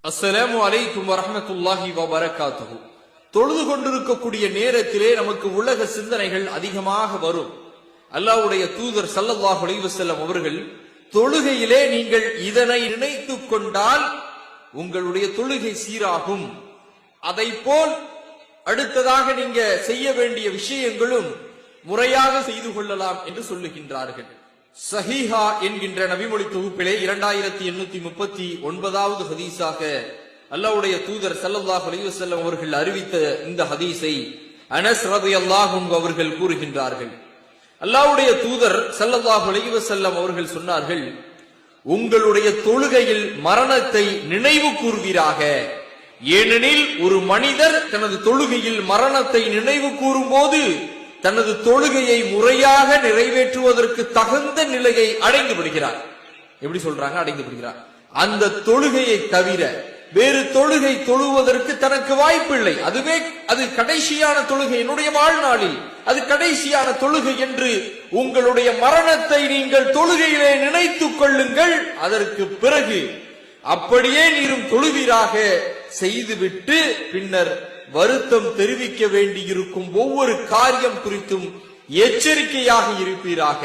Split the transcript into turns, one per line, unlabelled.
அஸ்ஸலாமு அலைக்கும் வரஹ்மத்துல்லாஹி வபரகாத்துஹு. தொழுது கொண்டிருக்கக்கூடிய நேரத்திலே நமக்கு உலக சிந்தனைகள் அதிகமாக வரும். அல்லாஹ்வுடைய தூதர் ஸல்லல்லாஹு அலைஹி வஸல்லம் அவர்கள் தொழுகையிலே நீங்கள் இதனை நினைத்துக் கொண்டால் உங்களுடைய தொழுகை சீராகும். அதைப்போல் அடுத்ததாக நீங்க செய்ய வேண்டிய விஷயங்களும் முறையாக செய்து கொள்ளலாம் என்று சொல்லுகின்றார்கள். சஹீஹா என்கின்ற நபிமொழி தொகுப்பிலே 2839வது ஹதீஸாக அல்லாஹ்வுடைய தூதர் ஸல்லல்லாஹு அலைஹி வஸல்லம் அவர்கள் அறிவித்த இந்த ஹதீஸை அனஸ் ரலியல்லாஹு அன்ஹு அவர்கள் கூறுகின்றார்கள். அல்லாஹ்வுடைய தூதர் ஸல்லல்லாஹு அலைஹி வஸல்லம் அவர்கள் சொன்னார்கள், உங்களுடைய தொழுகையில் மரணத்தை நினைவு கூர்வீராக. ஏனெனில் ஒரு மனிதர் தனது தொழுகையில் மரணத்தை நினைவு கூறும் போது தனது தொழுகையை முறையாக நிறைவேற்றுவதற்கு தகுந்த நிலையை அடைந்து விடுகிறார். எப்படி சொல்றாங்க? அடைந்து விடுகிறார். அந்த தொழுகையை தவிர வேறு தொழுகை தொழுவதற்கு தனக்கு வாய்ப்பில்லை. அதுவே அது கடைசியான தொழுகை, என்னுடைய வாழ்நாளில் அது கடைசியான தொழுகை என்று உங்களுடைய மரணத்தை நீங்கள் தொழுகையிலே நினைத்துக் கொள்ளுங்கள். அதற்கு பிறகு அப்படியே நீரும் தொழுவீராக செய்துவிட்டு பின்னர் வருத்தம் தெரிவிக்க வேண்டியிருக்கும் ஒவ்வொரு காரியம் குறித்தும் எச்சரிக்கையாக இருப்பீராக.